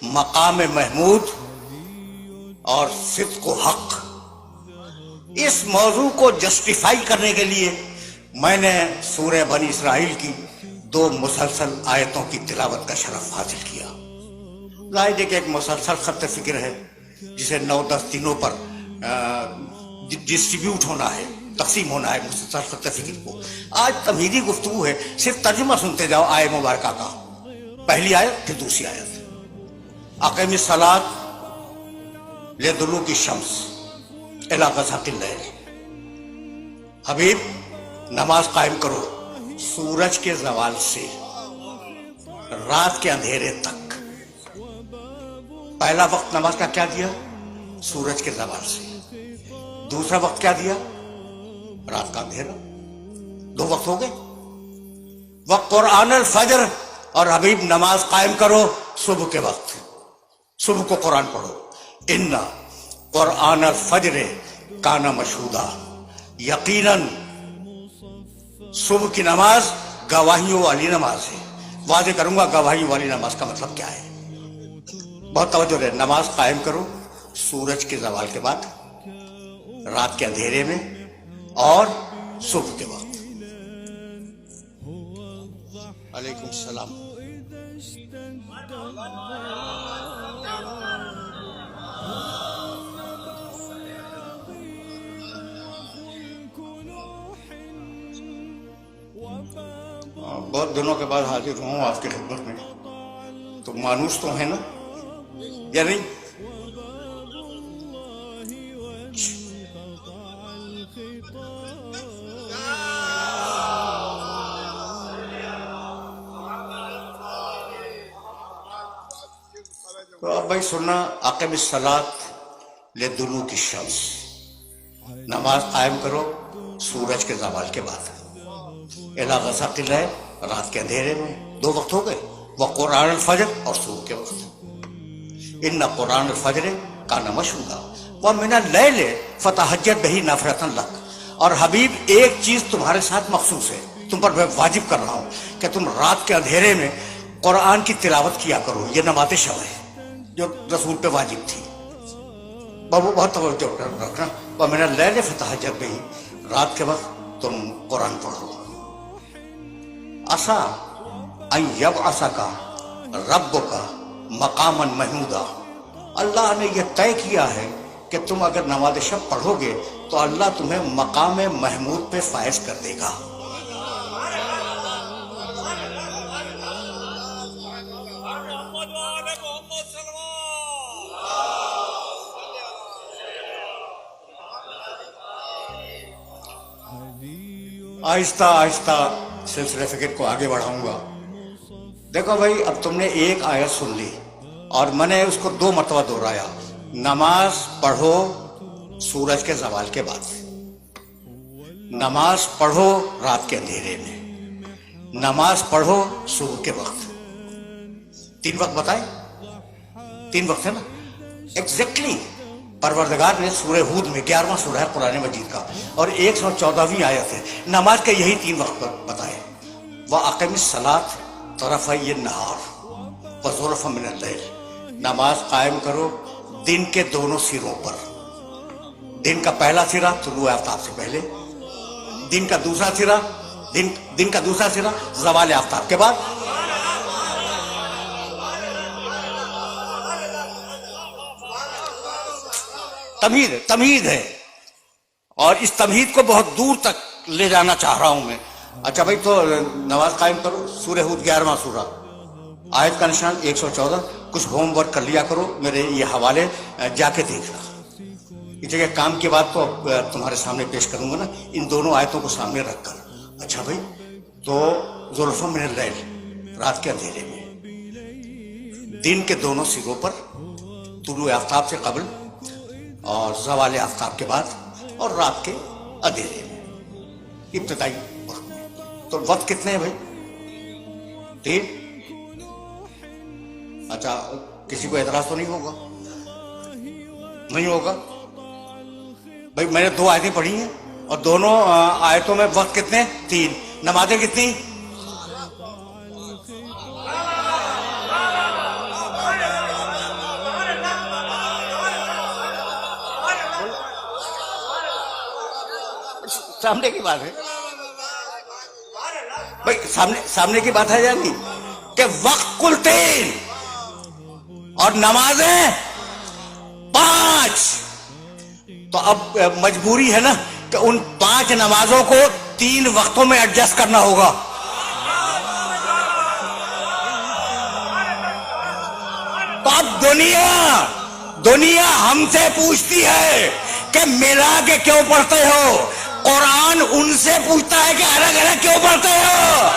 مقام محمود اور صدق و حق، اس موضوع کو جسٹیفائی کرنے کے لیے میں نے سورہ بنی اسرائیل کی 2 مسلسل آیتوں کی تلاوت کا شرف حاصل کیا۔ ظاہر ہے کہ ایک مسلسل خط فکر ہے جسے 9-10 دنوں پر ڈسٹریبیوٹ ہونا ہے، تقسیم ہونا ہے مسلسل خط فکر کو۔ آج تمہیدی گفتگو ہے، صرف ترجمہ سنتے جاؤ آئے مبارکہ کا، پہلی آیت پھر دوسری آیت۔ اقیم الصلاۃ لدلوک الشمس الی غسق اللیل، حبیب نماز قائم کرو سورج کے زوال سے رات کے اندھیرے تک۔ پہلا وقت نماز کا کیا دیا؟ سورج کے زوال سے۔ دوسرا وقت کیا دیا؟ رات کا اندھیرا۔ 2 وقت ہو گئے۔ وقرآن الفجر، اور حبیب نماز قائم کرو صبح کے وقت، صبح کو قرآن پڑھو۔ ان قرآن الفجر کان مشہودا، یقیناً صبح کی نماز گواہیوں والی نماز ہے۔ واضح کروں گا گواہیوں والی نماز کا مطلب کیا ہے، بہت توجہ رہے۔ نماز قائم کرو سورج کے زوال کے بعد، رات کے اندھیرے میں اور صبح کے وقت۔ علیکم السلام۔ بہت دنوں کے بعد حاضر ہوں آپ کی خدمت میں، تو مانوس تو ہیں نا یا نہیں؟ تو اب بھائی سننا، اقیم الصلاۃ لدلوک الشمس، نماز قائم کرو سورج کے زوال کے بعد، الی غسق اللیل، رات کے اندھیرے میں۔ 2 وقت ہو گئے، وقرآن الفجر، اور صبح کے وقت۔ ان قرآن الفجر کان مشہودا ومن اللیل فتہجد بہ نافلۃ لک، اور حبیب ایک چیز تمہارے ساتھ مخصوص ہے، تم پر میں واجب کر رہا ہوں کہ تم رات کے اندھیرے میں قرآن کی تلاوت کیا کرو۔ یہ نماز شب ہے جو رسول پہ واجب تھی، بہت توجہ رکھنا۔ ومن اللیل فتہجد بہ، رات کے وقت تم قرآن پڑھو۔ عسیٰ ان یبعثک ربک مقاما محمودا، اللہ نے یہ طے کیا ہے کہ تم اگر نماز شب پڑھو گے تو اللہ تمہیں مقام محمود پہ فائز کر دے گا۔ آہستہ آہستہ سلسلہ فکر کو آگے بڑھاؤں گا۔ دیکھو بھائی، اب تم نے ایک آیت سن لی اور میں نے اس کو 2 مرتبہ دہرایا، نماز پڑھو سورج کے زوال کے بعد، نماز پڑھو رات کے اندھیرے میں، نماز پڑھو صبح کے وقت۔ 3 وقت بتائے، 3 وقت ہے نا ایگزیکٹلی۔ پروردگار نے سورہ ہود میں 11واں سورہ ہے قرآن مجید کا اور 114ویں آیت ہے، نماز کے یہی 3 وقت بتائے۔ وَأَقِمِ الصَّلَاةَ طَرَفَيِ النَّهَارِ وَزُلَفًا مِنَ اللَّيْلِ، نماز قائم کرو دن کے دونوں سروں پر۔ دن کا پہلا سرا طلوع آفتاب سے پہلے، دن کا دوسرا سرا زوال آفتاب کے بعد۔ تمہید ہے، اور اس تمہید کو بہت دور تک لے جانا چاہ رہا ہوں میں۔ اچھا بھائی، تو نماز قائم کرو، سورہ ہود 11واں سورہ، آیت کا نشان 114۔ کچھ ہوم ورک کر لیا کرو، میرے یہ حوالے جا کے دیکھنا۔ اس جگہ کام کی بات تو تمہارے سامنے پیش کروں گا نا، ان دونوں آیتوں کو سامنے رکھ کر۔ اچھا بھائی، تو زلفاً من اللیل، رات کے اندھیرے میں، دن کے دونوں سروں پر، طلوع آفتاب سے قبل اور زوال آفتاب کے بعد، اور رات کے اندھیرے میں، ابتدائی وقت میں۔ تو وقت کتنے ہیں بھائی؟ 3۔ اچھا، کسی کو اعتراض تو نہیں ہوگا؟ نہیں ہوگا بھائی، میں نے 2 آیتیں پڑھی ہیں اور دونوں آیتوں میں وقت کتنے؟ 3۔ نمازیں کتنی؟ سامنے کی بات ہے بھائی، سامنے کی بات ہے یا نہیں کہ وقت کل 3 اور نمازیں 5. تو اب مجبوری ہے نا کہ ان 5 نمازوں کو 3 وقتوں میں ایڈجسٹ کرنا ہوگا. تو اب دنیا ہم سے پوچھتی ہے کہ ملا کے کیوں پڑھتے ہو، قرآن ان سے پوچھتا ہے کہ الگ الگ کیوں پڑھتے ہو.